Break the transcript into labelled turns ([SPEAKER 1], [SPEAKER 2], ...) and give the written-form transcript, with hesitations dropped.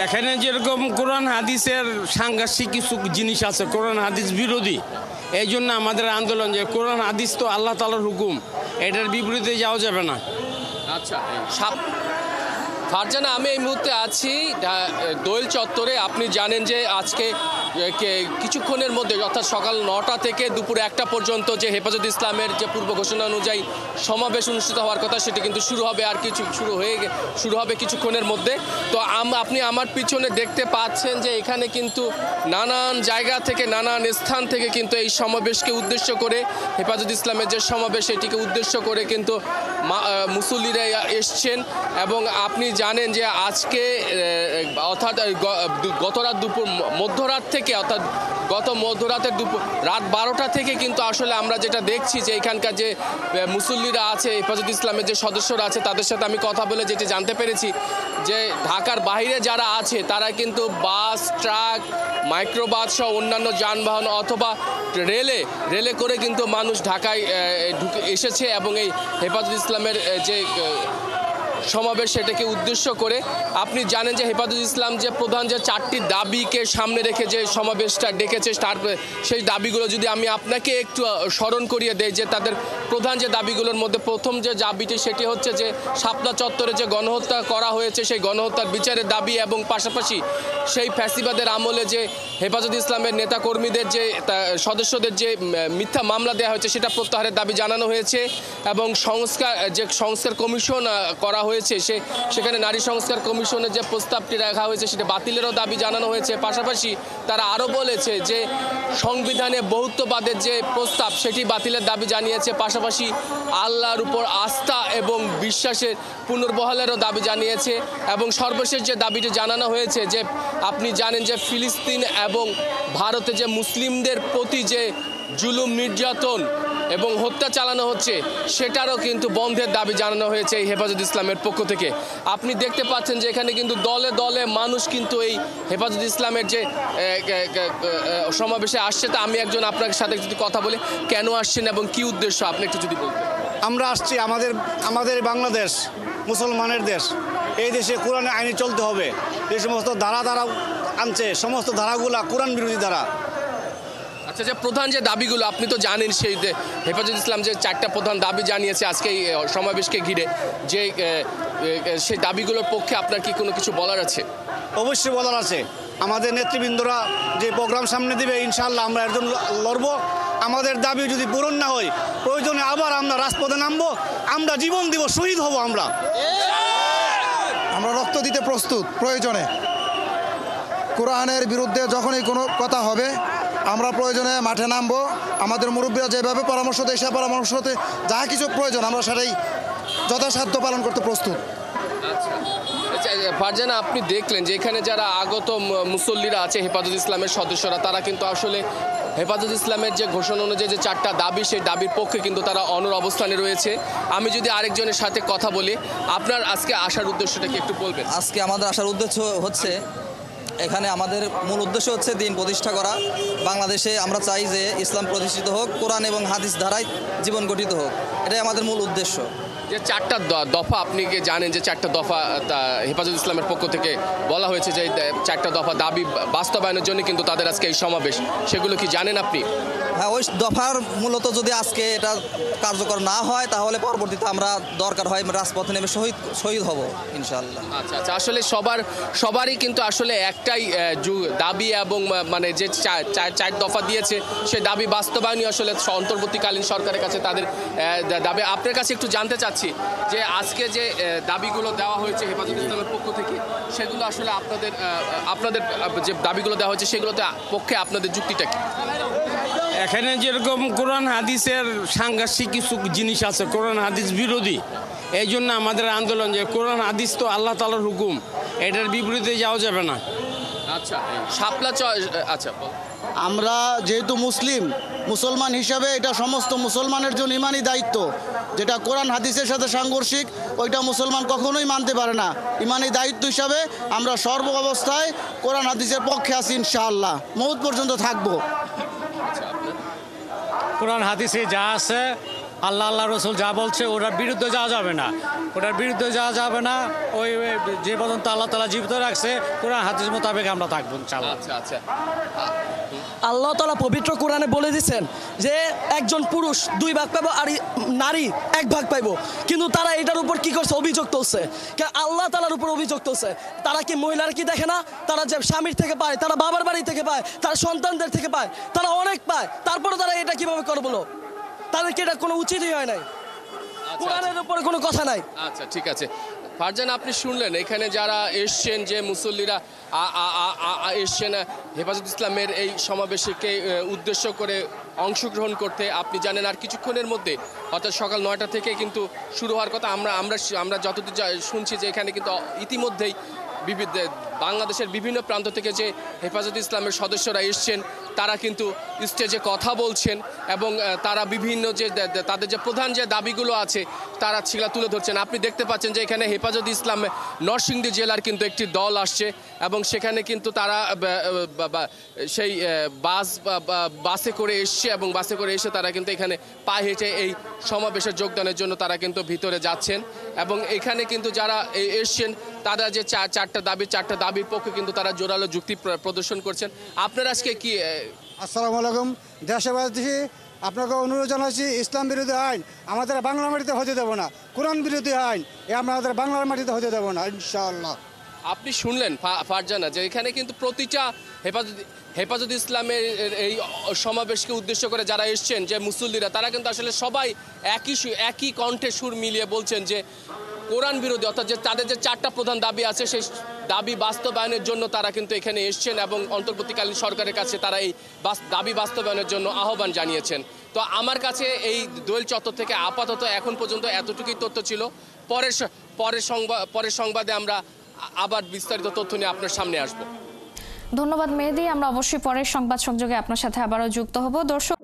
[SPEAKER 1] এখানে যেরকম কোরআন হাদিসের সাংঘর্ষিক কিছু জিনিস আছে, কোরআন হাদিস বিরোধী। এই জন্য আমাদের আন্দোলন যে কোরআন হাদিস তো আল্লাহ তাআলার হুকুম, এটার বিপরীতে যাওয়া যাবে না।
[SPEAKER 2] আচ্ছা, ফারজানা, আমি এই মুহূর্তে আছি দোয়েল চত্বরে। আপনি জানেন যে আজকে কিছুক্ষণের মধ্যে অর্থাৎ সকাল 9টা থেকে দুপুর 1টা পর্যন্ত যে হেফাজত ইসলামের যে পূর্ব ঘোষণা অনুযায়ী সমাবেশ অনুষ্ঠিত হওয়ার কথা সেটি কিন্তু শুরু হবে, আর শুরু হবে কিছুক্ষণের মধ্যে। তো আপনি আমার পিছনে দেখতে পাচ্ছেন যে এখানে কিন্তু নানান জায়গা থেকে নানান স্থান থেকে কিন্তু এই সমাবেশকে উদ্দেশ্য করে, হেফাজত ইসলামের যে সমাবেশ সেটিকে উদ্দেশ্য করে কিন্তু মুসল্লিরা এসছেন। এবং আপনি জানেন যে আজকে অর্থাৎ মধ্যরাত থেকে অর্থাৎ গত মধ্যরাতের রাত 12টা থেকে কিন্তু আসলে আমরা যেটা দেখছি যে এখানকার যে মুসল্লিরা আছে, হেফাজত ইসলামের যে সদস্যরা আছে, তাদের সাথে আমি কথা বলে যেটি জানতে পেরেছি যে ঢাকার বাইরে যারা আছে তারা কিন্তু বাস, ট্রাক, মাইক্রোবাস সহ অন্যান্য যানবাহন অথবা রেলে করে কিন্তু মানুষ ঢাকায় ঢুকে এসেছে এবং এই হেফাজত ইসলামের যে সমাবেশ সেটাকে উদ্দেশ্য করে। আপনি জানেন যে হেফাজত ইসলাম যে প্রধান যে 4টি দাবিকে সামনে রেখে যে সমাবেশটা ডেকেছে, সেই দাবিগুলো যদি আমি আপনাকে একটু স্মরণ করিয়ে দেই যে তাদের প্রধান যে দাবিগুলোর মধ্যে প্রথম যে দাবিটি সেটি হচ্ছে যে শাপলা চত্বরে যে গণহত্যা করা হয়েছে সেই গণহত্যার বিচারের দাবি, এবং পাশাপাশি সেই ফ্যাসিবাদের আমলে যে হেফাজত ইসলামের নেতাকর্মীদের যে সদস্যদের যে মিথ্যা মামলা দেওয়া হয়েছে সেটা প্রত্যাহারের দাবি জানানো হয়েছে। এবং সংস্কার কমিশন করা হয়েছে সেখানে নারী সংস্কার কমিশনের যে প্রস্তাবটি রাখা হয়েছে সেটা বাতিলেরও দাবি জানানো হয়েছে। পাশাপাশি তারা আরও বলেছে যে সংবিধানে বহুত্ববাদের যে প্রস্তাব সেটি বাতিলের দাবি জানিয়েছে। পাশাপাশি আল্লাহর উপর আস্থা এবং বিশ্বাসের পুনর্বহালেরও দাবি জানিয়েছে। এবং সর্বশেষ যে দাবিটি জানানো হয়েছে যে আপনি জানেন যে ফিলিস্তিন এবং ভারতে যে মুসলিমদের প্রতি যে জুলুম, নির্যাতন এবং হত্যা চালানো হচ্ছে সেটারও কিন্তু বন্ধের দাবি জানানো হয়েছে এই হেফাজত ইসলামের পক্ষ থেকে। আপনি দেখতে পাচ্ছেন যে এখানে কিন্তু দলে দলে মানুষ কিন্তু এই হেফাজত ইসলামের যে সমাবেশে আসছে। তা আমি একজন আপনার সাথে যদি কথা বলে কেন আসছেন এবং কি উদ্দেশ্য আপনি একটু যদি বলতেন।
[SPEAKER 3] আমরা আসছি আমাদের বাংলাদেশ মুসলমানের দেশ, এই দেশে কোরআনের আইনে চলতে হবে। যে সমস্ত ধারা আনছে সমস্ত ধারাগুলা কোরআন বিরোধী ধারা।
[SPEAKER 2] আচ্ছা, যে প্রধান যে দাবিগুলো আপনি তো জানেন, সেই হেফাজত ইসলাম যে 4টা প্রধান দাবি জানিয়েছে আজকে এই সমাবেশকে ঘিরে, যে সেই দাবিগুলোর পক্ষে আপনার কি কোনো কিছু বলার আছে?
[SPEAKER 3] অবশ্যই বলার আছে। আমাদের নেতৃবৃন্দরা যে প্রোগ্রাম সামনে দিবে ইনশাআল্লাহ আমরা এর জন্য লড়ব। আমাদের দাবি যদি পূরণ না হয় প্রয়োজনে আবার আমরা রাজপথে নামবো, আমরা জীবন দিব, শহীদ হব।
[SPEAKER 4] আমরা রক্ত দিতে প্রস্তুত। প্রয়োজনে কোরআনের বিরুদ্ধে যখনই কোনো কথা হবে আমরা প্রয়োজনে মাঠে নামবো। আমাদের মুরব্বীরা যেভাবে পরামর্শ দেয় সে পরামর্শতে যা কিছু প্রয়োজন আমরা সেটাই যথাসাধ্য পালন করতে প্রস্তুত।
[SPEAKER 2] আচ্ছা, ফারজানা, আপনি দেখলেন যে এখানে যারা আগত মুসল্লিরা আছে, হেফাজত ইসলামের সদস্যরা, তারা কিন্তু আসলে হেফাজত ইসলামের যে ঘোষণা অনুযায়ী যে 4টা দাবি সেই দাবির পক্ষে কিন্তু তারা অনড় অবস্থানে রয়েছে। আমি যদি আরেকজনের সাথে কথা বলি, আপনার আজকে আসার উদ্দেশ্যটা কি একটু বলবেন?
[SPEAKER 5] আজকে আমাদের আসার উদ্দেশ্য হচ্ছে, এখানে আমাদের মূল উদ্দেশ্য হচ্ছে দিন প্রতিষ্ঠা করা। বাংলাদেশে আমরা চাই যে ইসলাম প্রতিষ্ঠিত হোক, কোরআন এবং হাদিস ধারায় জীবন গঠিত হোক, এটাই আমাদের মূল উদ্দেশ্য।
[SPEAKER 2] যে 4টা দফা, আপনি কি জানেন যে 4টা দফা হেফাজত ইসলামের পক্ষ থেকে বলা হয়েছে যে 4টা দফা দাবি বাস্তবায়নের জন্য কিন্তু তাদের আজকে এই সমাবেশ, সেগুলো কি জানেন আপনি?
[SPEAKER 5] হ্যাঁ, ওই দফার মূলত যদি আজকে এটা কার্যকর না হয় তাহলে পরবর্তীতে আমরা দরকার হয় রাজপথে নেমে শহীদ হব ইনশাআল্লাহ।
[SPEAKER 2] আচ্ছা আচ্ছা, আসলে সবারই কিন্তু আসলে একটাই দাবি, এবং মানে যে 4 দফা দিয়েছে সেই দাবি বাস্তবায়নই আসলে অন্তর্বর্তীকালীন সরকারের কাছে তাদের দাবি। আপনার কাছে একটু জানতে চাচ্ছি যে আজকে যে দাবিগুলো দেওয়া হয়েছে হেফাজত ইসলামের পক্ষ থেকে, সেগুলো আসলে আপনাদের যে দাবিগুলো দেওয়া হয়েছে সেগুলোতে পক্ষে আপনাদের যুক্তিটা কি?
[SPEAKER 1] এখানে যেরকম কোরআন হাদিসের সাংঘর্ষিক কিছু জিনিস আছে, কোরআন হাদিস বিরোধী। এই জন্য আমাদের আন্দোলন যে কোরআন হাদিস তো আল্লাহ তাআলার হুকুম, এটার বিপরীতে যাওয়া যাবে না।
[SPEAKER 2] আচ্ছা, আচ্ছা,
[SPEAKER 3] আমরা যেহেতু মুসলমান হিসাবে এটা সমস্ত মুসলমানের জন্য ইমানি দায়িত্ব। যেটা কোরআন হাদিসের সাথে সাংঘর্ষিক ওইটা মুসলমান কখনোই মানতে পারে না। ইমানি দায়িত্ব হিসাবে আমরা সর্ব অবস্থায় কোরআন হাদিসের পক্ষে আছি, ইনশাআল্লাহ মউত পর্যন্ত থাকবো।
[SPEAKER 6] কোরআন হাদিসে যা আছে আল্লাহ রসুল যা বলছে ওটার বিরুদ্ধে যাওয়া যাবে না, ওটার বিরুদ্ধে যাওয়া যাবে না। ওই যে পর্যন্ত আল্লাহ তাআলা জীবিত রাখছে কোরআন হাদিস মোতাবেক আমরা থাকবো ইনশাআল্লাহ।
[SPEAKER 2] আচ্ছা আচ্ছা
[SPEAKER 7] আল্লাহ তাআলা পবিত্র কোরআনে বলে দিচ্ছেন যে একজন পুরুষ 2 ভাগ পাইবো আর নারী 1 ভাগ পাইবো, কিন্তু তারা এটার উপর কি করছে? অভিযোগ তুলছে। আল্লাহ তাআলার উপর অভিযোগ তুলছে। তারা কি মহিলার কি দেখে না? তারা যে স্বামীর থেকে পায়, তারা বাবার বাড়ি থেকে পায়, তারা সন্তানদের থেকে পায়, তারা অনেক পায়, তারপরে তারা এটা কিভাবে করে বলো? তাদের কি এটা কোনো উচিতই হয় নাই? কোরআনের উপরে কোনো কথা নাই।
[SPEAKER 2] আচ্ছা ঠিক আছে ফারজানা, আপনি শুনলেন এখানে যারা এসছেন, যে মুসল্লিরা এসছেন হেফাজত ইসলামের এই সমাবেশকে উদ্দেশ্য করে অংশগ্রহণ করতে। আপনি জানেন আর কিছুক্ষণের মধ্যে অর্থাৎ সকাল 9টা থেকে কিন্তু শুরু হওয়ার কথা। আমরা যতদূর শুনছি যে এখানে কিন্তু ইতিমধ্যেই বাংলাদেশের বিভিন্ন প্রান্ত থেকে যে হেফাজত ইসলামের সদস্যরা এসছেন তারা কিন্তু স্টেজে কথা বলছেন এবং তারা বিভিন্ন যে তাদের যে প্রধান যে দাবিগুলো আছে তারা সেগুলো তুলে ধরছেন। আপনি দেখতে পাচ্ছেন যে এখানে হেফাজত ইসলাম নরসিংদী জেলার কিন্তু একটি দল আসছে এবং সেখানে কিন্তু তারা সেই বাসে করে এসছে এবং বাসে করে এসে তারা কিন্তু এখানে পায়ে হেঁটে এই সমাবেশে যোগদানের জন্য তারা কিন্তু ভিতরে যাচ্ছেন এবং এখানে কিন্তু যারা এসছেন তারা যে চারটা দাবির পক্ষে কিন্তু তারা জোরালো যুক্তি প্রদর্শন করছেন। আপনারা আজকে কি
[SPEAKER 8] আসসালামু আলাইকুম, দেশবাসী আপনাকে অনুরোধ জানাচ্ছি, ইসলাম বিরোধী আইন আমাদের বাংলা মাটিতে হতে দেবো না, কোরআন বিরোধী আইন আমাদের বাংলার মাটিতে হতে দেবো না ইনশাআল্লাহ।
[SPEAKER 2] আপনি শুনলেন ফারজানা যে এখানে কিন্তু প্রতিটা হেফাজত ইসলামের এই সমাবেশকে উদ্দেশ্য করে যারা এসছেন যে মুসল্লিরা তারা কিন্তু আসলে সবাই একই কণ্ঠে সুর মিলিয়ে বলছেন যে কোরআন বিরোধী অর্থাৎ যে তাদের যে 4টা প্রধান দাবি আছে সেই দাবি বাস্তবায়নের জন্য তারা কিন্তু এখানে এসছেন এবং অন্তর্বর্তীকালীন সরকারের কাছে তারা এই দাবি বাস্তবায়নের জন্য আহ্বান জানিয়েছেন। তো আমার কাছে এই দোয়েল চত্বর থেকে আপাতত এখন পর্যন্ত এতটুকুই তথ্য ছিল। পরের সংবাদে আমরা আবার বিস্তারিত তথ্য নিয়ে আপনার সামনে আসব।
[SPEAKER 9] ধন্যবাদ মেহেদী। আমরা অবশ্যই পরের সংবাদ সংযোগে আপনার সাথে আবারও যুক্ত হব। দর্শক